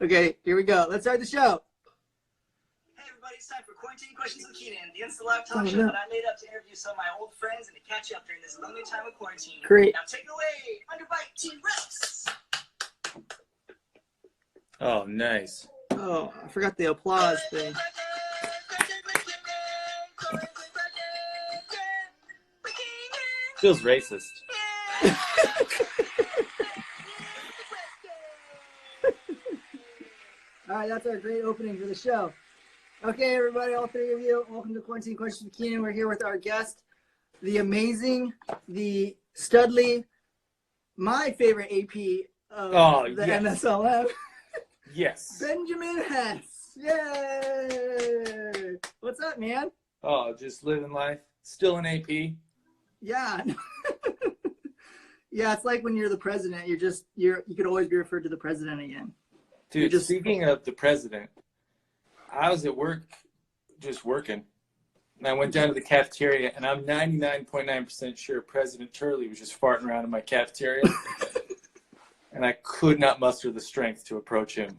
Okay, here we go. Let's start the show. Hey everybody, it's time for Quarantine Questions with Keenan, the Insta Live talk show that I made up to interview some of my old friends and to catch up during this lonely time of quarantine. Great. Now take it away, Underbite T-Rex. Oh, nice. Oh, I forgot the applause thing. Feels racist. All right, that's our great opening for the show. Okay, everybody, all three of you, welcome to Quarantine Questions with Keenan. We're here with our guest, the amazing, the Studley, my favorite AP of the NSLF. Yes. Benjamin Hess. Yay! What's up, man? Oh, just living life. Still in AP. Yeah. Yeah, it's like when you're the president, you could always be referred to the president again. Dude, speaking of the president, I was at work just working. And I went down to the cafeteria, and I'm 99.9% sure President Turley was just farting around in my cafeteria. And I could not muster the strength to approach him.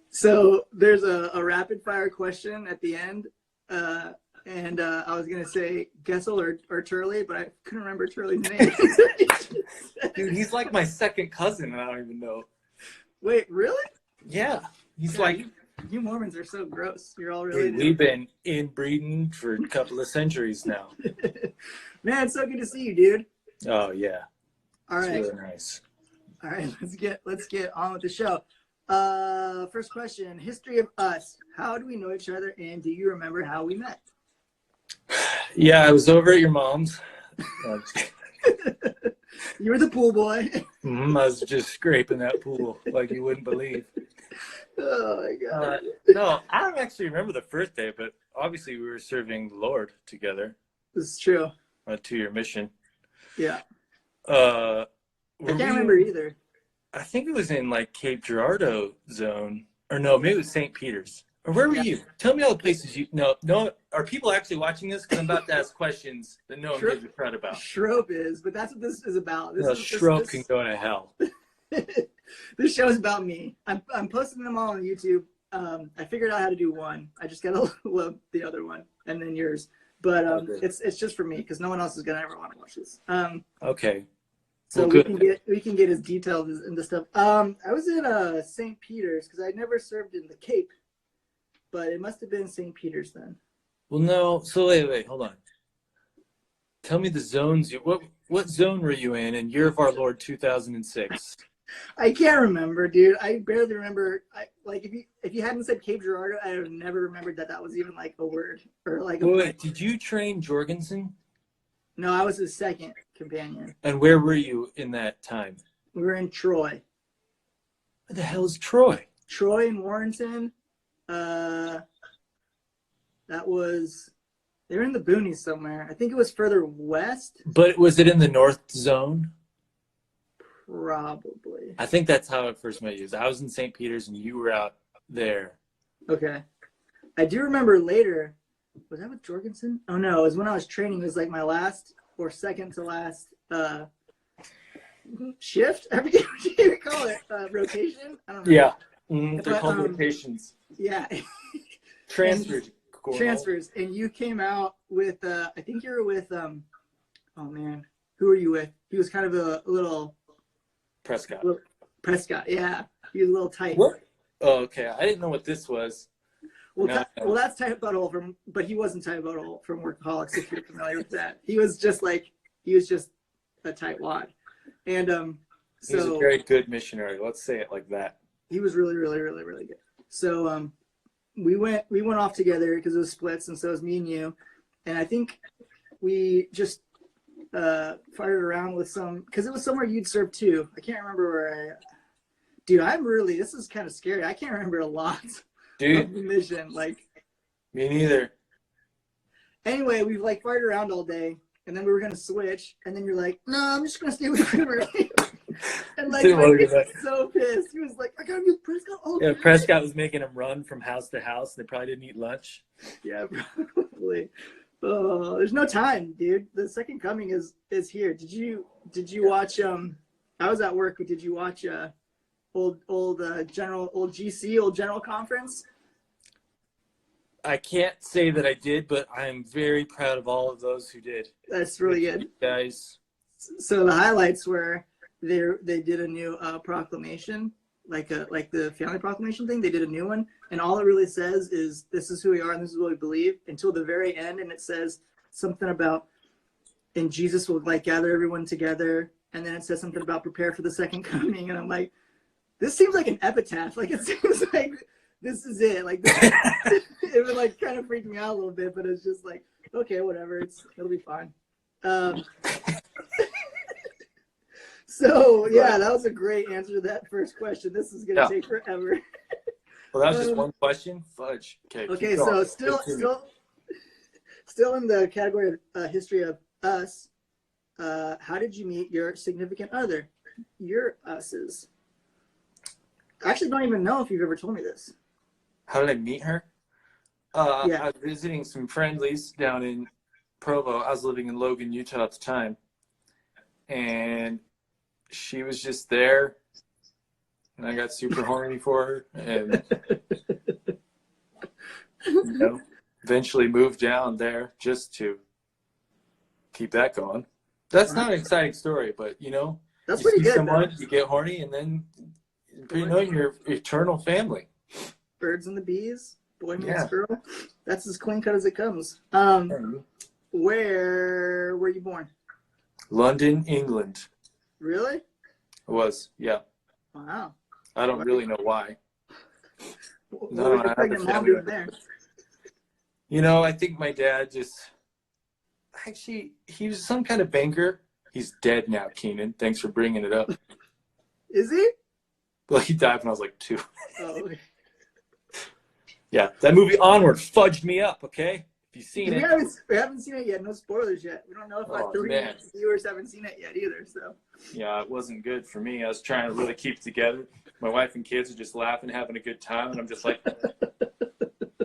So there's a rapid fire question at the end. And I was going to say Gessel or Turley, but I couldn't remember Turley's name. Dude, he's like my second cousin, and I don't even know. Wait, really? Yeah. He's like... You Mormons are so gross. You're all related. Dude, we've been inbreeding for a couple of centuries now. Man, it's so good to see you, dude. Oh, yeah. All right. It's really nice. All right, let's get on with the show. First question, history of us. How do we know each other, and do you remember how we met? Yeah, I was over at your mom's. You were the pool boy. I was just scraping that pool like you wouldn't believe. Oh, my God. No, I don't actually remember the first day, but obviously we were serving the Lord together. This is true. On a 2-year mission. Yeah. I can't remember either. I think it was in like Cape Girardeau zone. Or no, maybe it was St. Peter's. Or where were you? Tell me all the places you... No. Are people actually watching this? Because I'm about to ask questions that no one gives a crud about. Shrope is, but that's what this is about. Shrope can go to hell. This show is about me. I'm posting them all on YouTube. I figured out how to do one. I just gotta load the other one and then yours. But it's just for me because no one else is gonna ever want to watch this. Okay. So well, we can get as detailed as into stuff. I was in St. Peter's because I'd never served in the Cape, but it must have been St. Peter's then. Well, no. So wait, hold on. Tell me the zones. What zone were you in year of our Lord 2006? I can't remember, dude. I barely remember. If you hadn't said Cape Girardeau, I would have never remembered that was even like a word or like. Wait, did you train Jorgensen? No, I was his second companion. And where were you in that time? We were in Troy. Where the hell is Troy? Troy and Warrenton. They were in the boonies somewhere. I think it was further west. But was it in the North Zone? Probably. I think that's how I first met you. I was in St. Peter's and you were out there. Okay. I do remember later. Was that with Jorgensen? Oh no, it was when I was training. It was like my last or second to last shift. I forget what you call it. Rotation. I don't know. Yeah. They're called rotations. Yeah. Transfers. Transfers. And you came out with I think you were with oh man, who were you with? He was kind of a little Prescott. Prescott, yeah. He was a little tight. What? Oh, okay. I didn't know what this was. Well, that's Tight Butthole but he wasn't Tight Butthole from Workaholics, if you're familiar with that. He was just a tight wad. And so he's a very good missionary. Let's say it like that. He was really, really, really, really good. So we went off together because it was splits, and so it was me and you. And I think we just fired around with some, because it was somewhere you'd served too. I can't remember where Dude, this is kind of scary. I can't remember a lot. Dude. Of the mission. Like, me neither. Anyway, we've like fired around all day, and then we were gonna switch, and then you're like, no, I'm just gonna stay with River. And like, was so pissed. He was like, I gotta be with Prescott. Oh, yeah, Prescott was making him run from house to house. They probably didn't eat lunch. Yeah, probably. Oh, there's no time, dude. The second coming is here. Did you watch? I was at work, but did you watch old general conference? I can't say that I did, but I'm very proud of all of those who did. That's really good, guys. So the highlights were they did a new proclamation, like the family proclamation thing. They did a new one, and all it really says is this is who we are and this is what we believe until the very end, and it says something about and Jesus will like gather everyone together, and then it says something about prepare for the second coming, and I'm like, this seems like an epitaph. Like it seems like this is it. Like this, it would like kind of freak me out a little bit, but it's just like okay, whatever. It'll be fine. So yeah, that was a great answer to that first question. This is gonna take forever. Well, that was just one question. Fudge. Okay. So still in the category of history of us. How did you meet your significant other? Your us's. I actually don't even know if you've ever told me this. How did I meet her? I was visiting some friendlies down in Provo. I was living in Logan, Utah at the time. And she was just there. And I got super horny for her. And, eventually moved down there just to keep that going. That's not an exciting story, but, that's you pretty see good. Someone, you get horny, and then your eternal family. Birds and the bees, boy meets girl. That's as clean cut as it comes. Where were you born? London, England. Really? I was, yeah. Wow. I don't really know why. What was your pregnant mom doing there? I think my dad he was some kind of banker. He's dead now, Keenan. Thanks for bringing it up. Is he? Well, he died when I was like 2. Oh, okay. Yeah, that movie Onward fudged me up, okay? If you've seen it. We haven't seen it yet. No spoilers yet. We don't know if our 3 viewers haven't seen it yet either. So. Yeah, it wasn't good for me. I was trying to really keep it together. My wife and kids are just laughing, having a good time, and I'm just like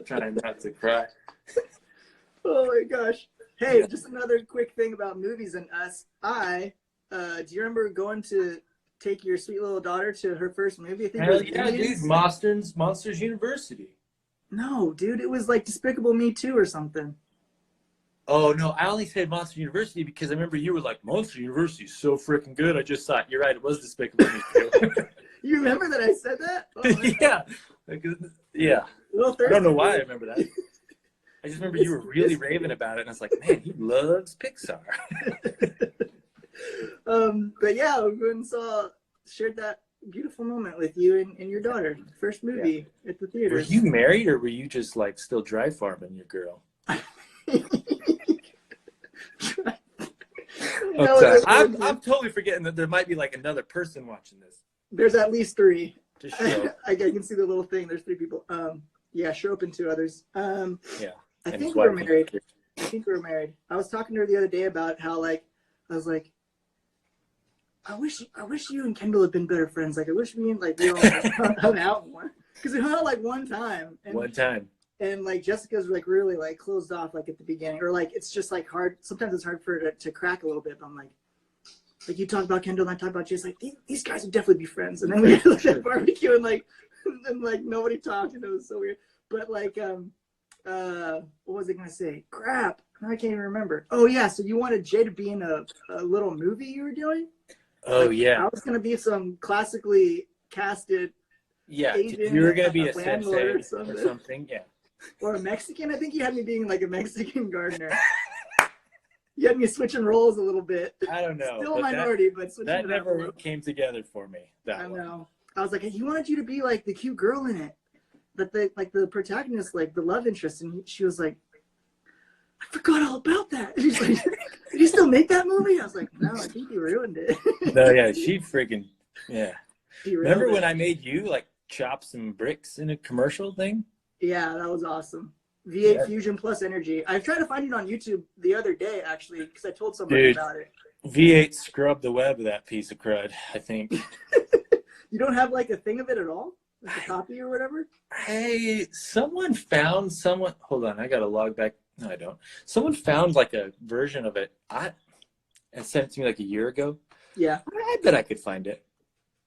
trying not to cry. Oh my gosh. Hey, just another quick thing about movies and us. Do you remember going to take your sweet little daughter to her first movie? I think Hell yeah, dude. Monsters University. No, dude, it was like Despicable Me 2 or something. Oh, no, I only said Monster University because I remember you were like, Monster University is so freaking good. I just thought, you're right, it was Despicable Me 2. You remember that I said that? Oh, yeah. Yeah. I don't know why I remember that. I just remember you were really raving about it, and I was like, man, he loves Pixar. But yeah, we went and shared that beautiful moment with you and your daughter. First movie at the theater. Were you married, or were you just like still dry farming your girl? I'm totally forgetting that there might be like another person watching this. There's at least 3. Just show. I can see the little thing. There's 3 people. Show up in 2 others. I think we were married. I was talking to her the other day about how I was like, I wish you and Kendall had been better friends. Like I wish me and we all hung out more because we hung out one time. And Jessica's really closed off at the beginning, or it's just hard. Sometimes it's hard for her to crack a little bit. But I'm like you talk about Kendall and I talk about you. It's like these guys would definitely be friends. And then we looked at barbecue and nobody talked, and it was so weird. But what was I gonna say? Crap, I can't even remember. Oh yeah, so you wanted Jay to be in a little movie you were doing? Oh yeah, I was gonna be some classically casted. Yeah, Asian, you were gonna be a sensei or something. Yeah. Or a Mexican. I think you had me being a Mexican gardener. You had me switching roles a little bit. I don't know. Still a minority, but switching that never came together for me. I know. I was like, he wanted you to be the cute girl in it, but the protagonist, the love interest, and she was like, I forgot all about that. And she's like, did you still make that movie? I was like, no, I think you ruined it. No, yeah, she freaking Remember when it. I made you chop some bricks in a commercial thing? Yeah, that was awesome. V8 Fusion Plus Energy. I tried to find it on YouTube the other day, actually, because I told somebody about it. V8 scrubbed the web of that piece of crud, I think. You don't have a thing of it at all? A copy or whatever? Hey, hold on, I gotta log back. No, I don't. Someone found a version of it and sent it to me a year ago. Yeah. I bet I could find it.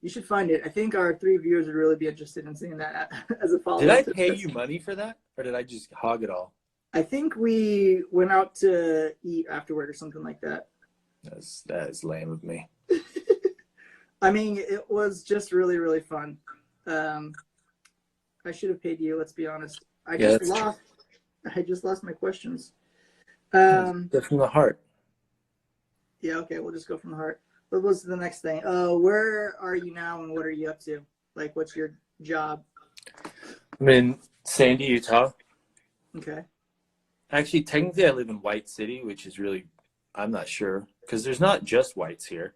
You should find it. I think our 3 viewers would really be interested in seeing that as a follow-up. Did I to pay this. you money for that, or did I just hog it all? I think we went out to eat afterward or something like that. That is lame of me. I mean, it was just really, really fun. I should have paid you. Let's be honest. I just lost my questions. Go from the heart. Yeah. Okay. We'll just go from the heart. What was the next thing? Where are you now, and what are you up to? Like, what's your job? I'm in Sandy, Utah. Okay. Actually, technically, I live in White City, which is really, I'm not sure, because there's not just whites here.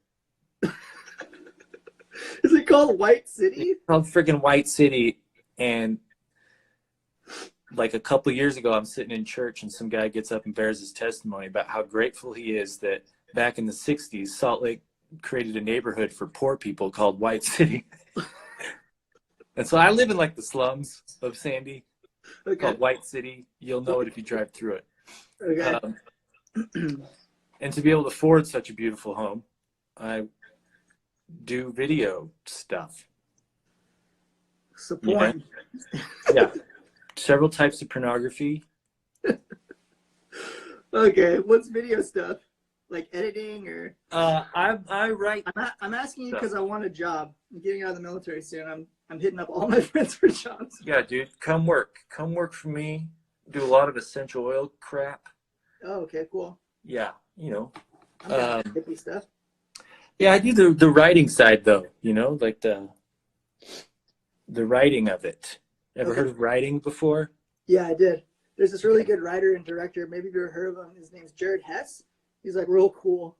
Is it called White City? It's called freaking White City, and like a couple of years ago, I'm sitting in church, and some guy gets up and bears his testimony about how grateful he is that back in the 60s, Salt Lake created a neighborhood for poor people called White City. And so I live in like the slums of Sandy, called White City. You'll know it if you drive through it. Okay. And to be able to afford such a beautiful home, I do video stuff. Support. Yeah. Several types of pornography. Okay. What's video stuff? Like editing or? I write. I'm asking you because I want a job. I'm getting out of the military soon. I'm hitting up all my friends for jobs. Yeah, dude, come work for me. Do a lot of essential oil crap. Oh, okay, cool. Yeah, you know. Hippie stuff. Yeah, I do the writing side though. You know, like the writing of it. Ever heard of writing before? Yeah, I did. There's this really good writer and director. Maybe you've ever heard of him. His name's Benji Hess. He's like real cool.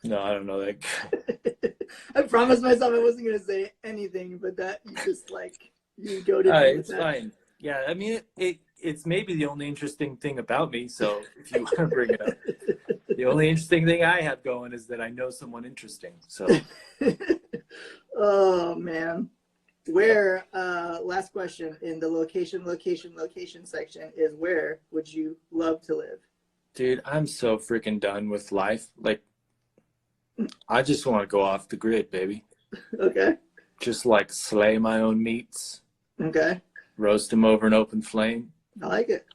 No, I don't know that guy. I promised myself I wasn't gonna say anything, but that you just like you go to. It's fine. Yeah, I mean it's maybe the only interesting thing about me. So if you want to bring it up, the only interesting thing I have going is that I know someone interesting. So. Oh man, where? Last question in the location section is where would you love to live? Dude, I'm so freaking done with life. Like, I just want to go off the grid, baby. Okay. Just like slay my own meats. Okay. Roast them over an open flame. I like it.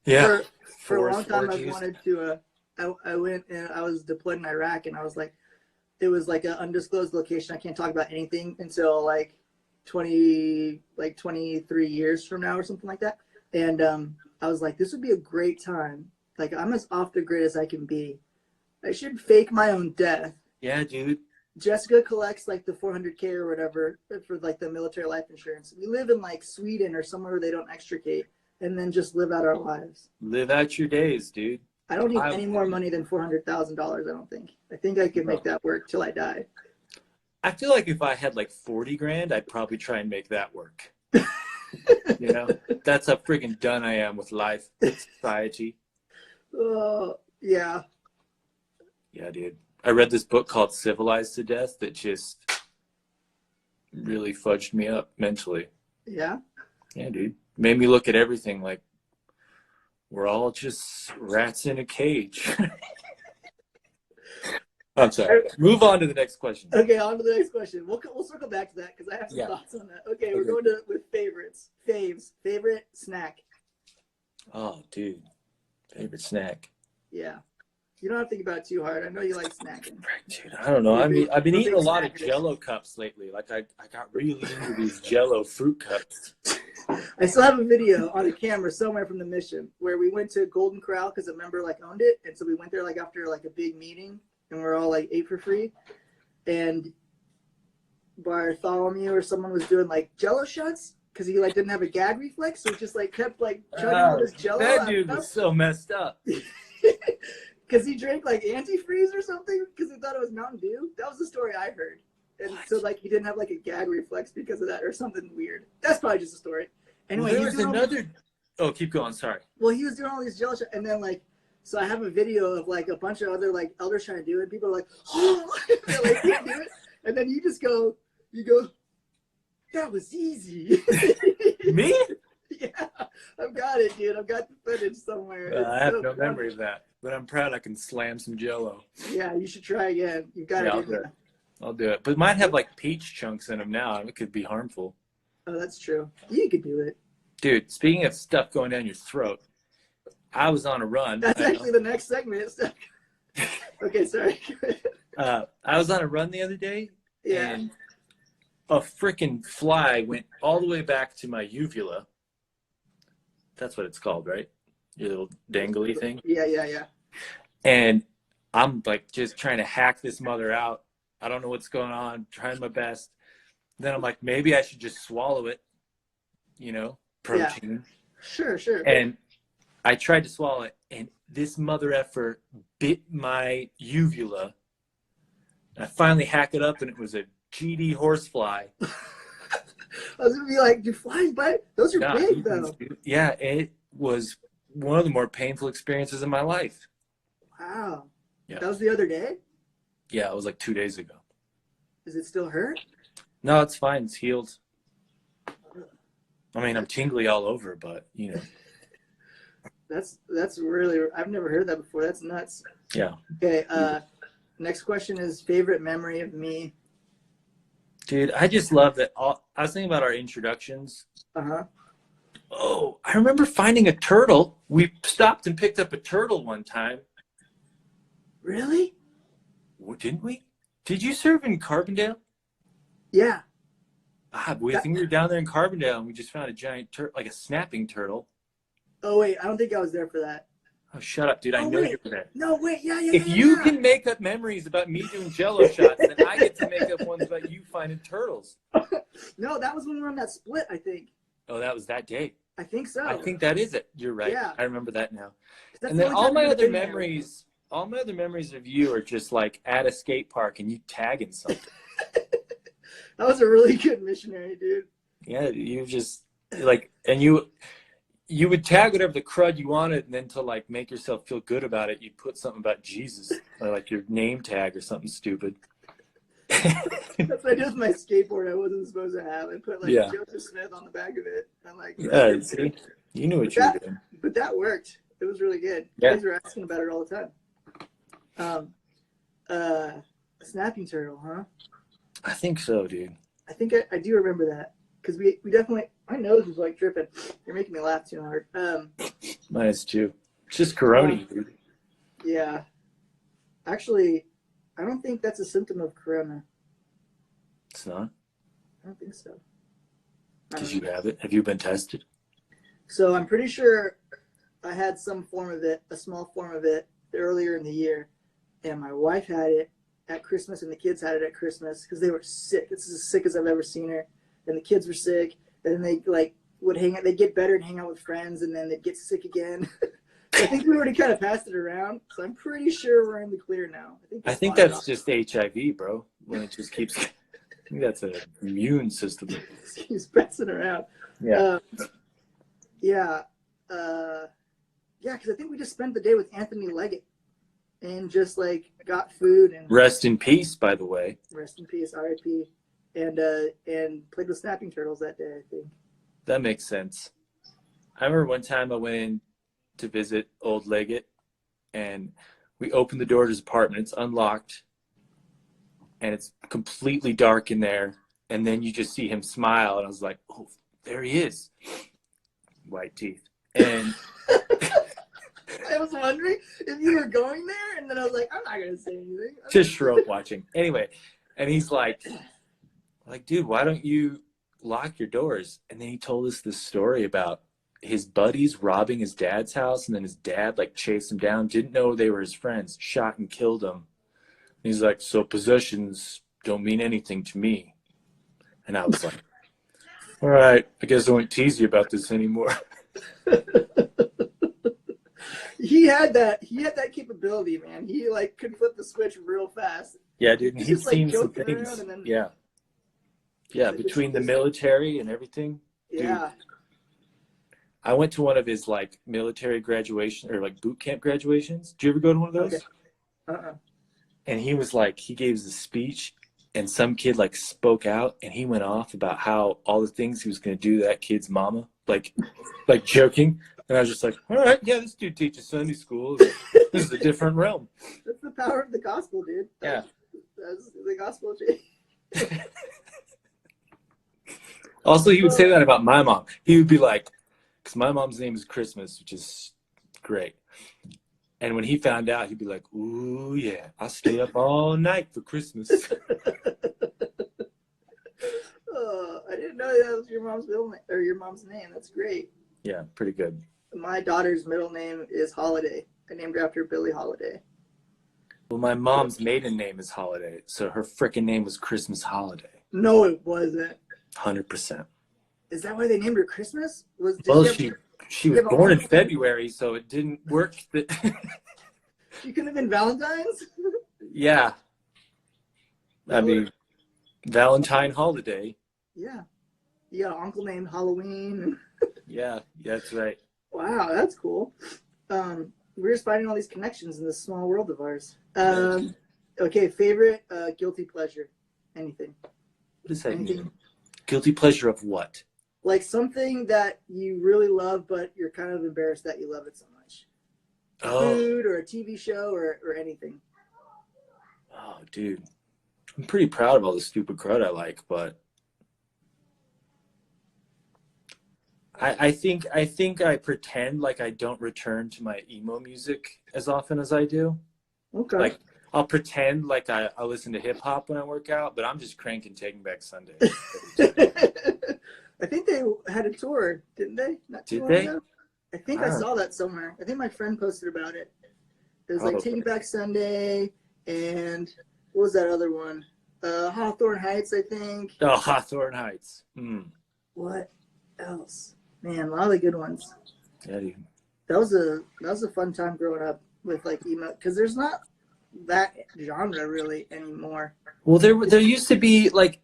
Yeah. For a long time, I wanted to. I went and I was deployed in Iraq, and I was like, it was like an undisclosed location. I can't talk about anything until like 23 years from now or something like that. And I was like, this would be a great time. Like, I'm as off the grid as I can be. I should fake my own death. Yeah, dude. Jessica collects like the 400K or whatever for like the military life insurance. We live in like Sweden or somewhere where they don't extricate, and then just live out our lives. Live out your days, dude. I don't need any more money than $400,000. I don't think. I think I could make that work till I die. I feel like if I had like 40 grand, I'd probably try and make that work. You know, that's how freaking done I am with life, society. Yeah. Yeah, dude. I read this book called Civilized to Death that just really fudged me up mentally. Yeah? Yeah, dude. Made me look at everything like we're all just rats in a cage. I'm sorry. Move on to the next question. Okay, on to the next question. We'll circle back to that because I have some thoughts on that. Okay, we're going to with favorites. Faves. Favorite snack. Oh, dude. Favorite snack. Yeah. You don't have to think about it too hard. I know you like snacking. Dude, I don't know. I mean, I've been eating a lot of Jello cups lately. Like, I got really into these Jello fruit cups. I still have a video on a camera somewhere from the mission where we went to Golden Corral because a member like owned it, and so we went there like after like a big meeting, and we're all like ate for free, and Bartholomew or someone was doing like Jello shots because he like didn't have a gag reflex, so he just like kept like chugging all this Jello. That dude was so messed up. Because he drank like antifreeze or something because he thought it was Mountain Dew. That was the story I heard. And so like he didn't have like a gag reflex because of that or something weird. That's probably just a story. Anyway, there was another. Oh, keep going. Sorry. Well, he was doing all these Jello shots, and then like, so I have a video of like a bunch of other like elders trying to do it. And people are like, oh, they're like, can't do it. And then you go, that was easy. Me? Yeah, I've got it, dude. I've got the footage somewhere. I have no memory of that, but I'm proud I can slam some Jello. Yeah, you should try again. You've got it. I'll do it. But mine have like peach chunks in them now. It could be harmful. Oh, that's true. You could do it. Dude, speaking of stuff going down your throat, I was on a run. That's actually the next segment. Okay, sorry. I was on a run the other day, Yeah. and a freaking fly went all the way back to my uvula. That's what it's called, right? Your little dangly thing. Yeah. And I'm like just trying to hack this mother out. I don't know what's going on, trying my best. Then I'm like, maybe I should just swallow it, you know, protein. Yeah. Sure. And I tried to swallow it, and this mother effer bit my uvula. And I finally hack it up, and it was a GD horsefly. I was gonna be like, do flies bite? Those are big though. Yeah, it was one of the more painful experiences in my life. Wow. Yeah. That was the other day? Yeah, it was like 2 days ago. Does it still hurt? No, it's fine. It's healed. I mean, I'm tingly all over, but you know. That's really, I've never heard that before. That's nuts. Yeah. Okay. Next question is favorite memory of me. Dude, I just love that. I was thinking about our introductions. Uh-huh. Oh, I remember finding a turtle. We stopped and picked up a turtle one time. Really? Didn't we? Did you serve in Carbondale? Yeah. I think we were down there in Carbondale, and we just found a giant turtle, like a snapping turtle. Oh, wait. I don't think I was there for that. Oh, shut up, dude. I know you were there. No, wait. Yeah. If you can make up memories about me doing Jello shots, then I get to make up ones about you finding turtles. No, that was when we were on that split, I think. Oh, that was that day. I think so. I think that is it. You're right. Yeah. I remember that now. That's And the then only all time my we've other been there. memories of you are just like at a skate park and you tagging something. That was a really good missionary, dude. Yeah, you just like, and you would tag whatever the crud you wanted, and then to like make yourself feel good about it, you'd put something about Jesus, or like your name tag or something stupid. That's what I did with my skateboard. I wasn't supposed to have. I put like Joseph Smith on the back of it. I'm like, yeah, see, you knew what you were doing. But that worked. It was really good. Yeah. You guys were asking about it all the time. Snapping turtle, huh? I think so, dude. I think I do remember that because we definitely. My nose was like dripping. You're making me laugh too hard. Mine is too. It's just Corona, dude. Yeah. Actually, I don't think that's a symptom of Corona. It's not? I don't think so. Did you have it? Have you been tested? So I'm pretty sure I had some form of it, a small form of it, earlier in the year. And my wife had it at Christmas, and the kids had it at Christmas because they were sick. It's as sick as I've ever seen her. And the kids were sick. And then they like would hang out. They'd get better and hang out with friends, and then they'd get sick again. I think we already kind of passed it around. So I'm pretty sure we're in the clear now. I think that's just HIV, bro. When it just keeps. I think that's an immune system. He's passing around. Yeah. Yeah, because I think we just spent the day with Anthony Leggett and just like got food and Rest in peace, by the way. rest in peace, R.I.P. And played with snapping turtles that day. I think. That makes sense. I remember one time I went in to visit old Leggett, and we opened the door to his apartment. It's unlocked, and it's completely dark in there. And then you just see him smile, and I was like, "Oh, there he is." White teeth. And I was wondering if you were going there, and then I was like, I'm not gonna say anything. just Schroep watching. Anyway, and he's like, dude, why don't you lock your doors? And then he told us this story about his buddies robbing his dad's house, and then his dad like chased him down, didn't know they were his friends, shot and killed him. And he's like, so possessions don't mean anything to me. And I was like, all right, I guess I won't tease you about this anymore. He had that capability, man. He like could flip the switch real fast. Yeah, dude, and he'd just, like, seen some joking things. around and then- Yeah, between the military and everything. Yeah. Dude, I went to one of his like military graduation or like boot camp graduations. Did you ever go to one of those? Okay. Uh-uh. And he was like, he gave the speech, and some kid like spoke out, and he went off about how all the things he was going to do to that kid's mama, like joking. And I was just like, all right, yeah, this dude teaches Sunday school. This is a different realm. That's the power of the gospel, dude. Yeah. That's the gospel change. Also, he would say that about my mom. He would be like, because my mom's name is Christmas, which is great. And when he found out, he'd be like, ooh, yeah, I'll stay up all night for Christmas. I didn't know that was your mom's middle name, or your mom's name. That's great. Yeah, pretty good. My daughter's middle name is Holiday. I named her after Billie Holiday. Well, my mom's maiden name is Holiday, so her frickin' name was Christmas Holiday. No, it wasn't. 100%. Is that why they named her Christmas? Well, she was born in February, so it didn't work. She couldn't have been Valentine's? Yeah. I mean, Valentine Holiday. Yeah. You got an uncle named Halloween. Yeah, that's right. Wow, that's cool. We're just finding all these connections in this small world of ours. Okay, favorite guilty pleasure? Anything? What does that mean? Guilty pleasure of what? Like something that you really love, but you're kind of embarrassed that you love it so much. Food or a TV show or anything. Oh, dude. I'm pretty proud of all the stupid crud I like, but I think I pretend like I don't return to my emo music as often as I do. Okay. Like I'll pretend like I listen to hip hop when I work out, but I'm just cranking Taking Back Sunday. I think they had a tour, didn't they? Not too long ago. I think I saw that somewhere. I think my friend posted about it. It was like Taking Back Sunday and what was that other one? Hawthorne Heights, I think. Oh, Hawthorne Heights. What else? Man, a lot of the good ones. Yeah, dude. That was a fun time growing up with like emo, because there's not that genre really anymore. Well, there used to be like,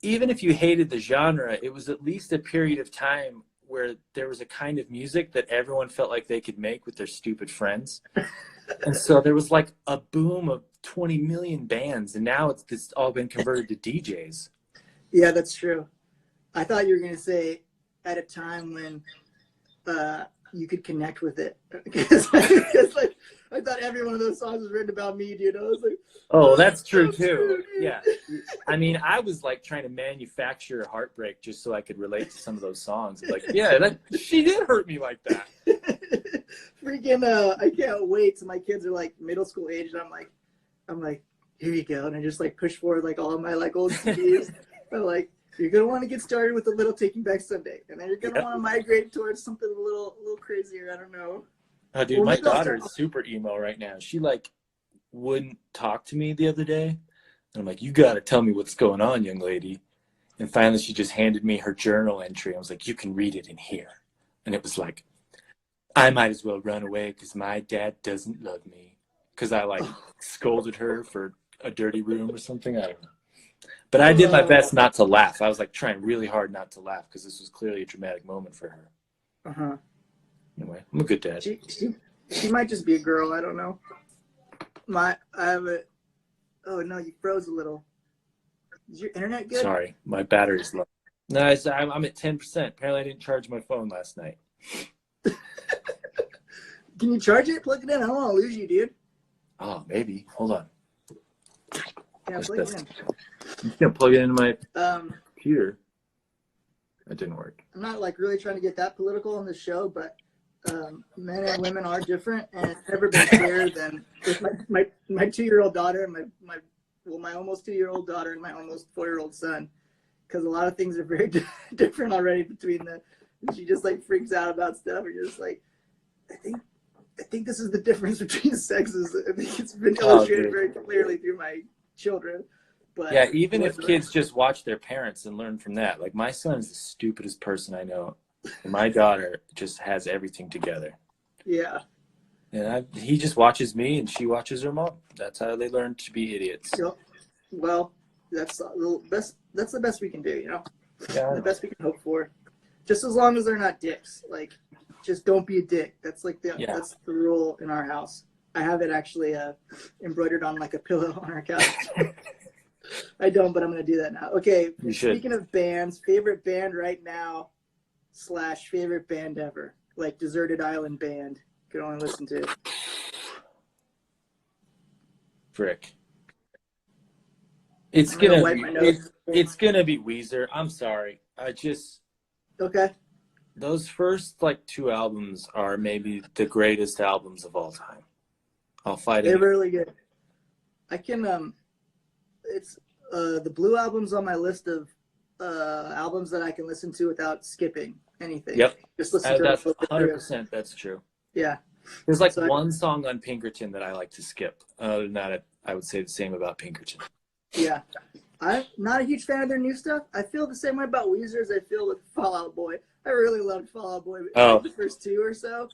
even if you hated the genre, it was at least a period of time where there was a kind of music that everyone felt like they could make with their stupid friends. And so there was like a boom of 20 million bands, and now it's all been converted to DJs. Yeah, that's true. I thought you were going to say at a time when you could connect with it. Because like, I thought every one of those songs was written about me, dude. I was like, oh, that's true too. Yeah. I mean, I was like trying to manufacture heartbreak just so I could relate to some of those songs. Like, yeah, she did hurt me like that. Freaking, I can't wait till my kids are like middle school age, and I'm like, here you go, and I just like push forward like all of my like old CDs. I'm like, you're gonna want to get started with a little Taking Back Sunday, and then you're gonna want to migrate towards something a little crazier. I don't know. Oh, dude, my daughter is super emo right now. She like wouldn't talk to me the other day, and I'm like, you gotta tell me what's going on, young lady. And finally, she just handed me her journal entry. I was like, you can read it in here, and it was like, I might as well run away because my dad doesn't love me. Because I like scolded her for a dirty room or something. I don't know. But I did my best not to laugh. I was like trying really hard not to laugh because this was clearly a dramatic moment for her. Uh-huh. Anyway, I'm a good dad. She might just be a girl. I don't know. Oh, no, you froze a little. Is your internet good? Sorry, my battery's low. No, I'm at 10%. Apparently I didn't charge my phone last night. Can you charge it? Plug it in. I don't want to lose you, dude. Oh, maybe. Hold on. Yeah, plug it in. I'm just going to plug it into my computer. That didn't work. I'm not like really trying to get that political on the show, but men and women are different, and it's never been clearer than with my 2-year-old daughter and my almost 2-year-old daughter and my almost 4-year-old son, because a lot of things are very different already between them. And she just like freaks out about stuff, and you're just like, I think this is the difference between sexes. I think it's been illustrated very clearly through my children. But yeah, even if kids just watch their parents and learn from that. Like, my son is the stupidest person I know. And my daughter just has everything together. Yeah. And he just watches me and she watches her mom. That's how they learn to be idiots. Yep. Well, that's the best we can do, you know? Yeah. The best we can hope for. Just as long as they're not dicks. Like, just don't be a dick. That's like that's the rule in our house. I have it actually embroidered on like a pillow on our couch. I don't, but I'm going to do that now. Okay, speaking of bands, favorite band right now / favorite band ever. Like Deserted Island Band. You can only listen to. Frick. It's I'm gonna gonna wipe be my nose. it's gonna be Weezer. I'm sorry. Okay. Those first like two albums are maybe the greatest albums of all time. I'll fight They're it. really good. I can it's the Blue album's on my list of albums that I can listen to without skipping anything. Yep. Just listen to That's it. 100% that's true. Yeah. There's like So one song on Pinkerton that I like to skip. Other than that, I would say the same about Pinkerton. Yeah. I'm not a huge fan of their new stuff. I feel the same way about Weezer as I feel with Fall Out Boy. I really loved Fall Out Boy, like the first two or so.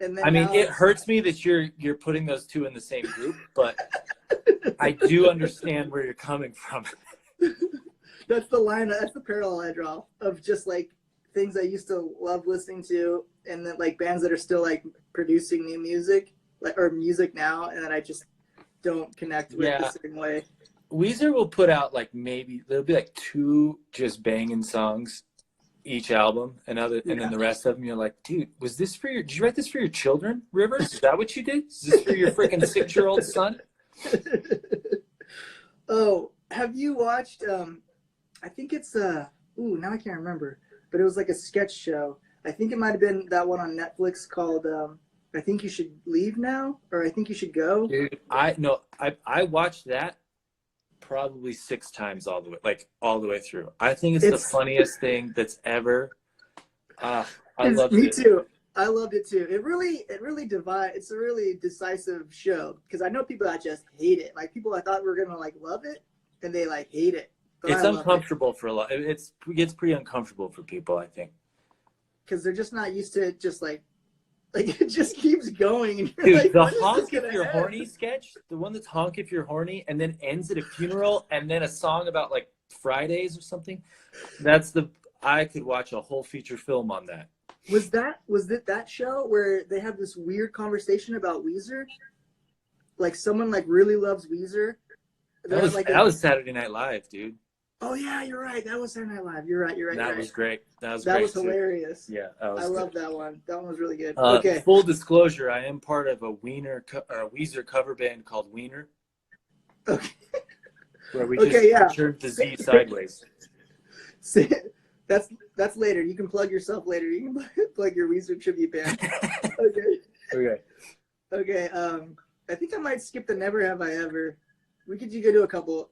And then I mean, it hurts me that you're putting those two in the same group, but I do understand where you're coming from. That's the parallel I draw of just like things I used to love listening to, and then like bands that are still like producing new music, like or music now, and then I just don't connect with the same way. Weezer will put out like there'll be like two just banging songs each album, and then the rest of them you're like, dude, did you write this for your children, Rivers? Is that what you did? Is this for your freaking 6-year-old son? Oh, have you watched I think it's now I can't remember, but it was like a sketch show. I think it might have been that one on Netflix called I Think You Should Leave Now, or I Think You Should Go. Dude, I watched that probably 6 times all the way through. I think it's the funniest thing that's ever. I loved it. Me too. I loved it too. It's a really decisive show, because I know people that just hate it. Like people I thought were gonna like love it, and they like hate it. But it's uncomfortable for a lot. It gets pretty uncomfortable for people, I think, because they're just not used to it. Just like it just keeps going. And you're dude, like, the honk if you're horny sketch, the one that's honk if you're horny, and then ends at a funeral, and then a song about like Fridays or something. I could watch a whole feature film on that. Was it that show where they have this weird conversation about Weezer? Like someone like really loves Weezer. That was Saturday Night Live, dude. Oh yeah, you're right. That was Saturday Night Live. You're right. That was great. That was hilarious. Yeah, I love that one. That one was really good. Okay. Full disclosure: I am part of a Weezer cover band called Wiener. Okay. Where we just turned the Z sideways. That's later. You can plug yourself later. You can plug your Weezer tribute band. Okay. I think I might skip the Never Have I Ever. You could do a couple.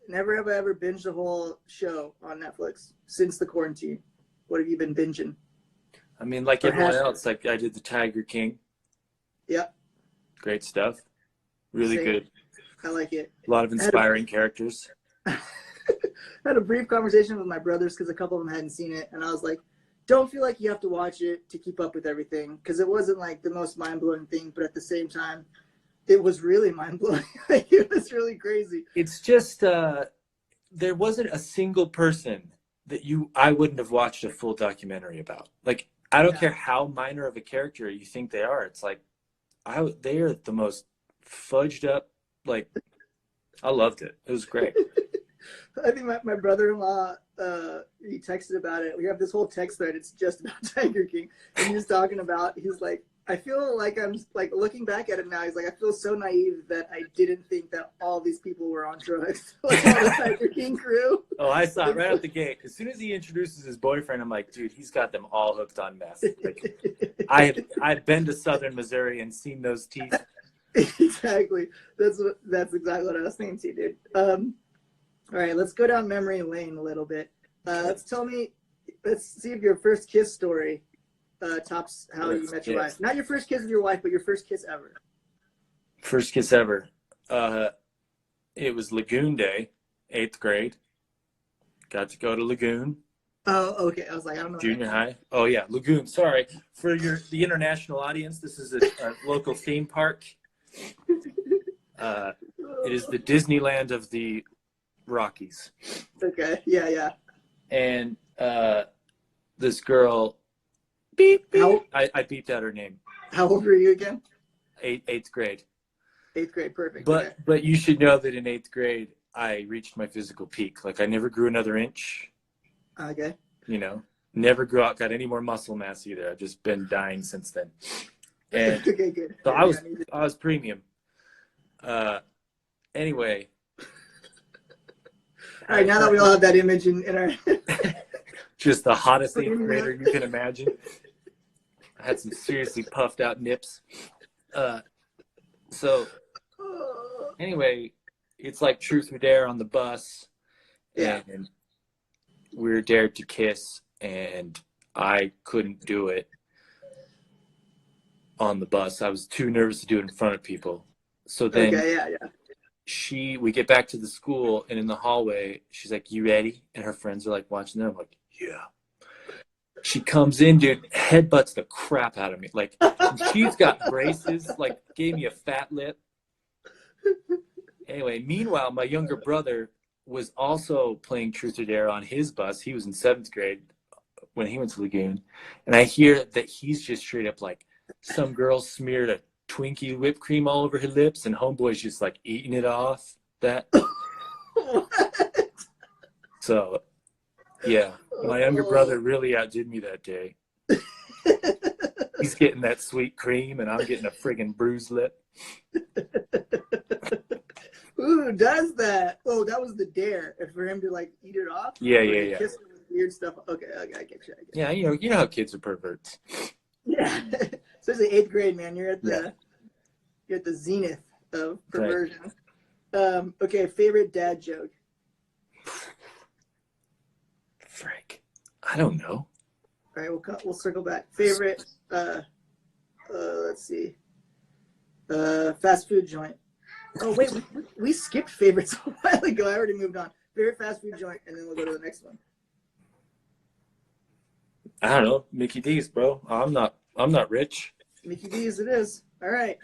Never have I ever binged the whole show on Netflix since the quarantine. What have you been binging? I mean, like everyone else, like I did the Tiger King. Yeah. Great stuff. Really good. I like it. A lot of inspiring characters. I had a brief conversation with my brothers because a couple of them hadn't seen it, and I was like, don't feel like you have to watch it to keep up with everything, because it wasn't like the most mind-blowing thing, but at the same time, it was really mind-blowing. Like, it was really crazy. It's just there wasn't a single person that I wouldn't have watched a full documentary about. Like, I don't care how minor of a character you think they are. It's like they are the most fudged up. Like, I loved it. It was great. I think my brother-in-law, he texted about it. We have this whole text thread. It's just about Tiger King. And he's talking about, he's like, I feel like I'm like looking back at it now. He's like, I feel so naive that I didn't think that all these people were on drugs. Like all the Tiger King crew. Oh, I saw it right out the gate. As soon as he introduces his boyfriend, I'm like, dude, he's got them all hooked on meth. Like, I've been to Southern Missouri and seen those teeth. Exactly. That's exactly what I was thinking too, dude. All right, let's go down memory lane a little bit. Let's see if your first kiss story tops how you met your wife. Not your first kiss with your wife, but your first kiss ever. First kiss ever. It was Lagoon Day, 8th grade. Got to go to Lagoon. Oh, okay. I was like, I don't know. Junior high. Oh yeah, Lagoon. Sorry for the international audience. This is a local theme park. It is the Disneyland of the Rockies. Okay. Yeah. And this girl. Beep, beep. I beeped out her name. How old were you again? 8th grade. 8th grade, perfect. But you should know that in 8th grade, I reached my physical peak. Like, I never grew another inch. Okay. You know, never got any more muscle mass either. I've just been dying since then. And okay, good. So I was premium. Anyway, All right, now that we all have that image in our Just the hottest eighth grader you can imagine. I had some seriously puffed out nips. So anyway, it's like truth or dare on the bus. Yeah. And we were dared to kiss, and I couldn't do it on the bus. I was too nervous to do it in front of people. So then we get back to the school, and in the hallway, she's like, "You ready?" And her friends are like watching them. I'm like, "Yeah." She comes in, dude, headbutts the crap out of me. Like, she's got braces, like, gave me a fat lip. Anyway, meanwhile, my younger brother was also playing Truth or Dare on his bus. He was in 7th grade when he went to Lagoon. And I hear that he's just straight up like, some girl smeared a Twinkie whipped cream all over her lips, and homeboy's just like eating it off. That. So, yeah, my younger brother really outdid me that day. He's getting that sweet cream, and I'm getting a friggin' bruised lip. Who does that? Oh, that was the dare for him to like eat it off. Yeah. Kiss it with weird stuff. Okay, I get you. Yeah, you know how kids are perverts. Yeah, especially 8th grade, man. You're at the zenith of perversion. Right. Okay, favorite dad joke. Frank, I don't know. All right, we'll circle back. Favorite, let's see, fast food joint. Oh wait, we skipped favorites a while ago. I already moved on. Favorite fast food joint, and then we'll go to the next one. I don't know, Mickey D's, bro. I'm not rich. Mickey D's, it is. All right.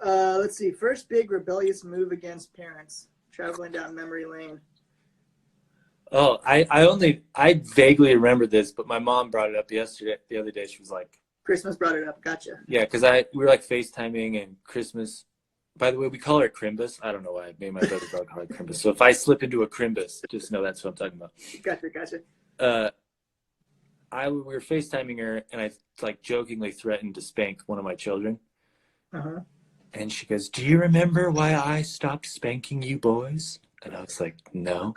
Let's see. First big rebellious move against parents. Traveling down memory lane. Oh, I vaguely remember this, but my mom brought it up the other day. She was like, Christmas brought it up. Gotcha. Yeah, because we were like FaceTiming, and Christmas. By the way, we call her Crimbus. I don't know why. Maybe my brother called her Crimbus. So if I slip into a Crimbus, just know that's what I'm talking about. Gotcha. We were FaceTiming her, and I like jokingly threatened to spank one of my children. And she goes, "Do you remember why I stopped spanking you boys?" And I was like, "No."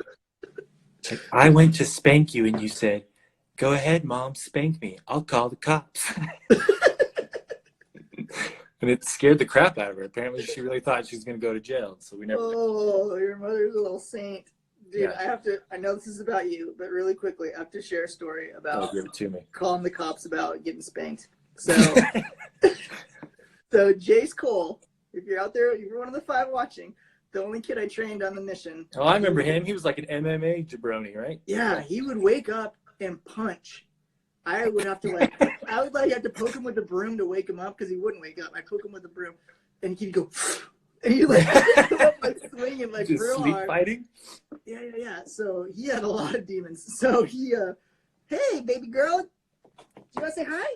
It's like, "I went to spank you, and you said, 'Go ahead, Mom, spank me. I'll call the cops.'" And it scared the crap out of her. Apparently, she really thought she was going to go to jail. So we never. Oh, your mother's a little saint. Dude, yeah. I know this is about you, but really quickly, I have to share a story about give it to me. Calling the cops about getting spanked. So, Jace Cole, if you're out there, if you're one of the 5 watching, the only kid I trained on the mission. Oh, I remember him. He was like an MMA jabroni, right? Yeah, he would wake up and punch. I would have to have to poke him with the broom to wake him up because he wouldn't wake up. I poke him with the broom, and he'd go, and he'd like swinging like just real sleep hard. Fighting. Yeah. So he had a lot of demons. So he, hey, baby girl, do you want to say hi?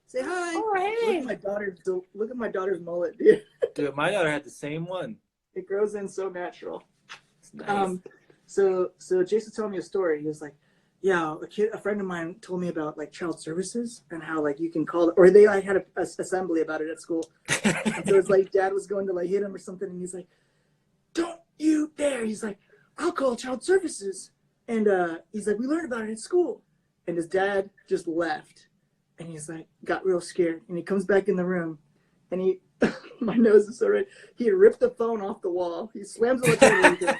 Say hi. Oh, hey. Look at my daughter's mullet, dude. Dude, my daughter had the same one. It grows in so natural. It's nice. So Jason told me a story. He was like, yeah, a friend of mine told me about like child services and how like you can call, or they like had a assembly about it at school. And so it's like dad was going to like hit him or something, and he's like, "Don't you dare!" He's like, "I'll call child services." And he's like, "We learned about it at school." And his dad just left, and he's like, got real scared, and he comes back in the room, and he, my nose is so red. He had ripped the phone off the wall. He slams it on the table.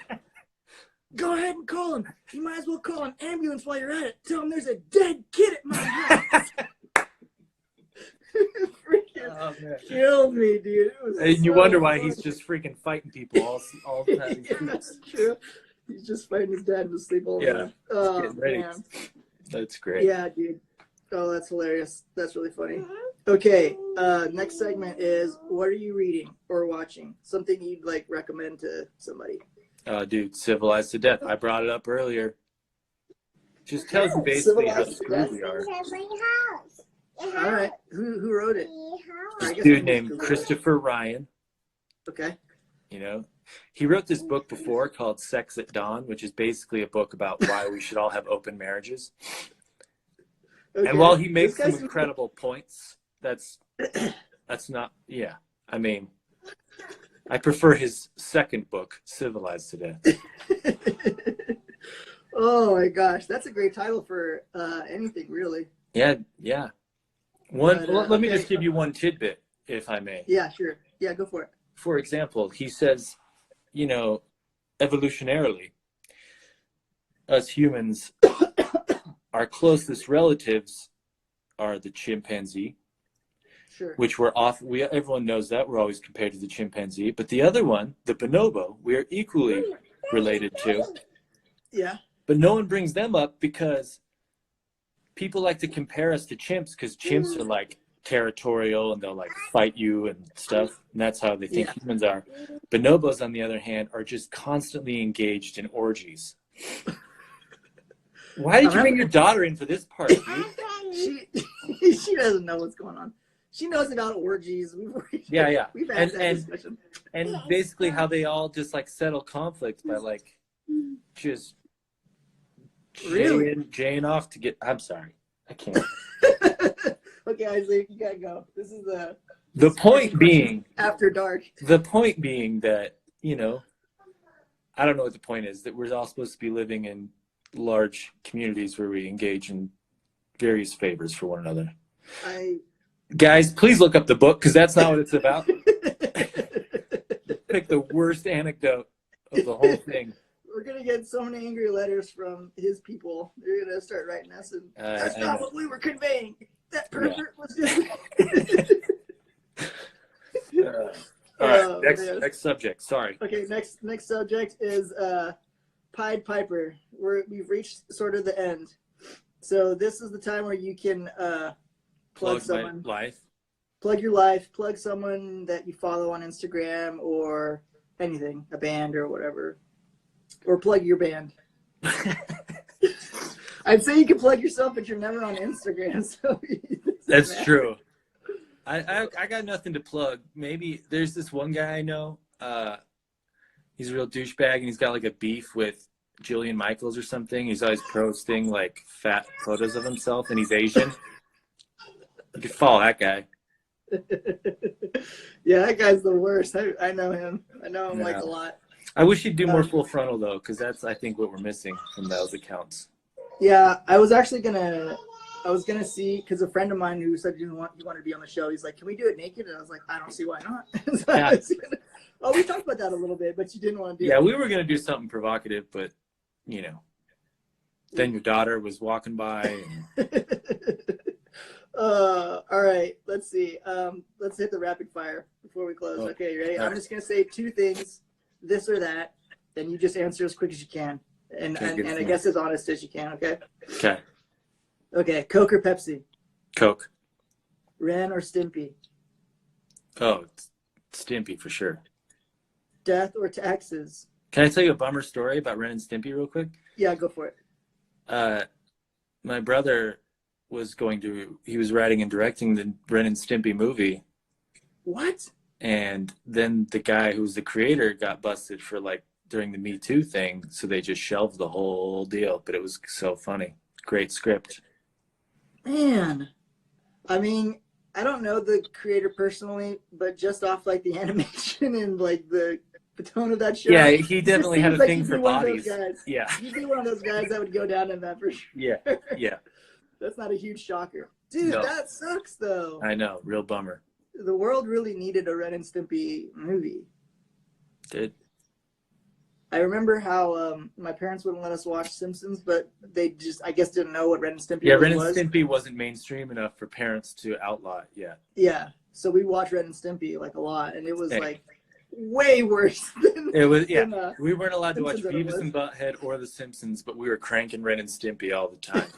Go ahead and call him. You might as well call an ambulance while you're at it. Tell him there's a dead kid at my house. Freaking killed me, dude. And you wonder why he's just freaking fighting people all the time. Yeah, that's true. He's just fighting his dad to sleep over. Yeah. Oh, getting ready. Man. That's great. Yeah, dude. Oh, that's hilarious. That's really funny. Okay, next segment is what are you reading or watching? Something you'd like recommend to somebody. Dude, Civilized to Death. I brought it up earlier. Just tells you basically how screwed we are. All right. Who wrote it? This dude named Christopher Ryan. Okay. You know, he wrote this book before called Sex at Dawn, which is basically a book about why we should all have open marriages. Okay. And while he makes some incredible points, that's not, yeah. I mean, I prefer his second book, Civilized to Death. Oh my gosh, that's a great title for anything, really. Yeah. Let me okay. just give you one tidbit, if I may. Yeah, sure. Yeah, go for it. For example, he says, evolutionarily, us humans, our closest relatives are the chimpanzee, Sure. which everyone knows that we're always compared to the chimpanzee, but the other one, the bonobo, we are equally related to. Yeah. But no one brings them up because people like to compare us to chimps because chimps are like territorial and they'll like fight you and stuff. And that's how they think humans are. Bonobos, on the other hand, are just constantly engaged in orgies. Why did you bring your daughter in for this part, dude? She doesn't know what's going on. She knows about orgies. Yeah. We've had that discussion. And basically how they all just like settle conflict by like just jaying off to get. I'm sorry, I can't. Okay, Isaac, you gotta go. This is the point being after dark. The point being that I don't know what the point is, that we're all supposed to be living in large communities where we engage in various favors for one another. Guys, please look up the book because that's not what it's about. Pick the worst anecdote of the whole thing. We're gonna get so many angry letters from his people. They're gonna start writing us, and that's not what we were conveying. That pervert was just. All right, next subject. Sorry. Okay, next subject is Pied Piper. We've reached sort of the end, so this is the time where you can plug someone. My life. Plug your life. Plug someone that you follow on Instagram or anything, a band or whatever. Or plug your band. I'd say you can plug yourself, but you're never on Instagram. So that's true. I got nothing to plug. Maybe there's this one guy I know. He's a real douchebag, and he's got like a beef with Jillian Michaels or something. He's always posting like fat photos of himself, and he's Asian. You could follow that guy. Yeah, that guy's the worst. I know him. I know him like a lot. I wish he'd do more full frontal though, because that's I think what we're missing from those accounts. Yeah, I was gonna see because a friend of mine who said he wanted to be on the show. He's like, "Can we do it naked?" And I was like, "I don't see why not." So we talked about that a little bit, but you didn't want to do. Yeah, we were gonna do something provocative, but then your daughter was walking by. All right, let's see. Let's hit the rapid fire before we close. Okay, you ready? I'm just gonna say two things, this or that, and you just answer as quick as you can, and I guess as honest as you can. Okay. Okay. Okay. Coke or Pepsi? Coke. Ren or Stimpy? Oh, Stimpy for sure. Death or taxes? Can I tell you a bummer story about Ren and Stimpy real quick? Yeah, go for it. My brother he was writing and directing the Ren and Stimpy movie. What? And then the guy who was the creator got busted for during the Me Too thing. So they just shelved the whole deal, but it was so funny. Great script. Man, I mean, I don't know the creator personally, but just off the animation and the tone of that show. Yeah, he definitely had a thing for bodies. Yeah. He'd be one of those guys that would go down in that for sure. Yeah. That's not a huge shocker. Dude, no. That sucks though. I know, real bummer. The world really needed a Ren and Stimpy movie. Did. I remember how my parents wouldn't let us watch Simpsons, but they just, I guess, didn't know what Ren and Stimpy was. Yeah, Ren and Stimpy wasn't mainstream enough for parents to outlaw it yet. Yeah, so we watched Ren and Stimpy a lot, and it was way worse than it was. Yeah, than, we weren't allowed to watch Simpsons Beavis and Butthead or The Simpsons, but we were cranking Ren and Stimpy all the time.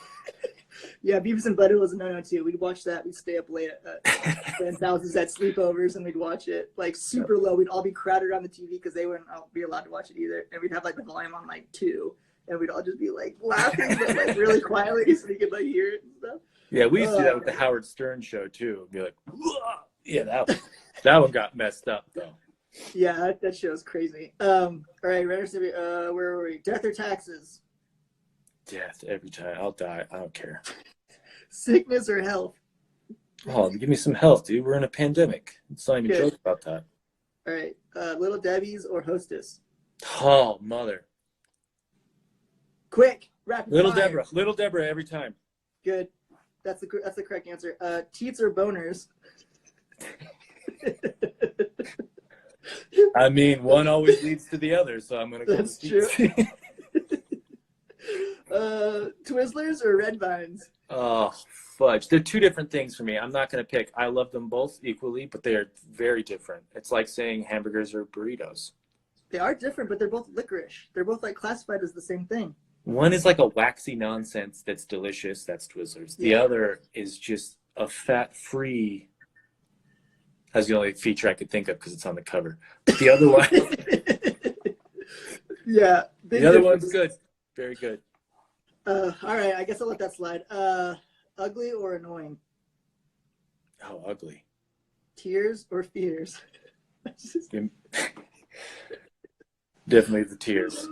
Yeah, Beavis and Butthead was a no-no too. We'd watch that. We'd stay up late at friends' houses at sleepovers, and we'd watch it super low. We'd all be crowded around the TV because they wouldn't be allowed to watch it either. And we'd have the volume on 2, and we'd all just be laughing, but really quietly so we could hear it and stuff. Yeah, we used to do that with the Howard Stern show too. Be like, yeah, that one got messed up though. Yeah, that show's crazy. All right, Ren or Stimpy, where were we? Death or taxes? Death every time. I'll die. I don't care. Sickness or health? Oh, give me some health, dude. We're in a pandemic. It's not even joke about that. All right. Little Debbie's or Hostess? Oh, mother. Quick, rapid Little fire. Deborah every time. Good. That's the correct answer. Teats or boners? I mean, one always leads to the other, so I'm going to go That's with true. these. Twizzlers or Red Vines? Oh, fudge. They're two different things for me. I'm not going to pick. I love them both equally, but they're very different. It's like saying hamburgers or burritos. They are different, but they're both licorice. They're both like classified as the same thing. One is like a waxy nonsense that's delicious. That's Twizzlers. The other is just a fat-free. That's the only feature I could think of because it's on the cover. But the other one, yeah, the other one's good. Very good. All right, I guess I'll let that slide. Ugly or annoying? Oh, ugly. Tears or fears? Definitely the tears.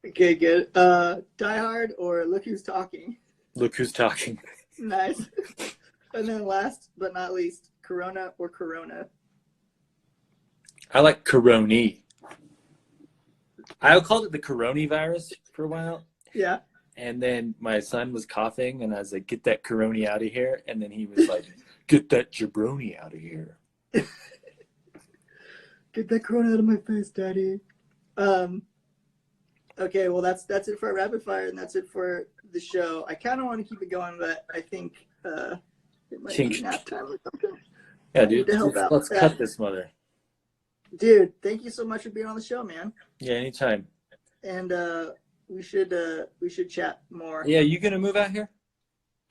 Okay, good. Die Hard or Look Who's Talking? Look Who's Talking. Nice. And then last but not least, Corona or Corona? I like Coroni. I called it the coronavirus for a while. Yeah. And then my son was coughing, and I was like, get that Coroni out of here. And then he was like, get that jabroni out of here. Get that Corona out of my face, Daddy. Okay, well, that's it for our rapid fire, and that's it for the show. I kind of want to keep it going, but I think it might be nap time or something. Yeah, dude. Let's cut this mother. Dude, thank you so much for being on the show, man. Yeah, anytime. And we should chat more. Yeah, you gonna move out here?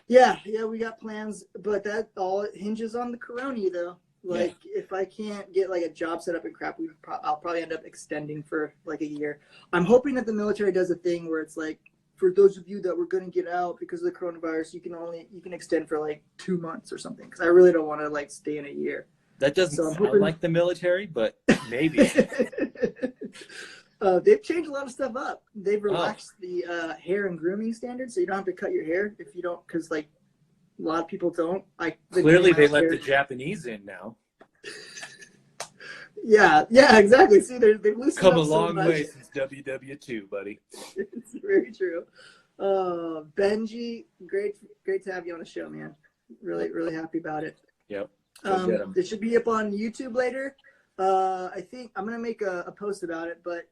Yeah, we got plans, but that all hinges on the Corona, though. Like, if I can't get like a job set up and crap, I'll probably end up extending for like a year. I'm hoping that the military does a thing where it's like, for those of you that were going to get out because of the coronavirus, you can extend for like 2 months or something. Because I really don't want to like stay in a year. That doesn't sound like the military, but maybe. They've changed a lot of stuff up. They've relaxed the hair and grooming standards, so you don't have to cut your hair if you don't, because like a lot of people don't. Clearly, they let the Japanese in now. Yeah, exactly. See, they've loosened come up a long so way since WW2, buddy. It's very true. Benji, great to have you on the show, man. Really happy about it. Yep. It should be up on YouTube later. I think I'm gonna make a post about it, but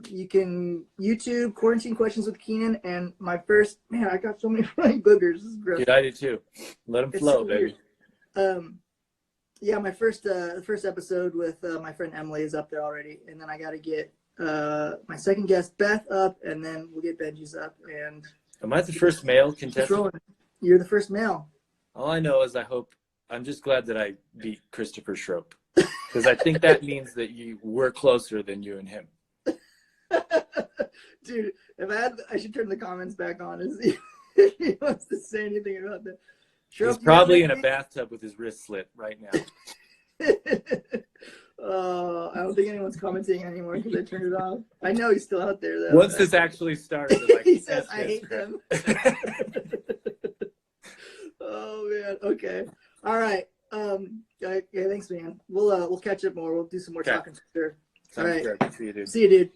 you can YouTube Quarantine Questions with Keenan, and my first, man, I got so many flying boogers. This is gross. Dude, I did too. Let them flow, so baby. Yeah, my first episode with my friend Emily is up there already, and then I got to get my second guest Beth up, and then we'll get Benji's up. And am I the first male contestant? You're the first male. All I know is I'm just glad that I beat Christopher Schroep, because I think that means that you were closer than you and him. Dude, I should turn the comments back on and see if he wants to say anything about that. He's probably in a bathtub with his wrist slit right now. I don't think anyone's commenting anymore because I turned it off. I know he's still out there though. Once this actually started, he says, "I hate them." Oh man. Okay. All right. Yeah. Thanks, man. We'll catch up more. We'll do some more talking for sure. All right. Good. See you, dude. See you, dude.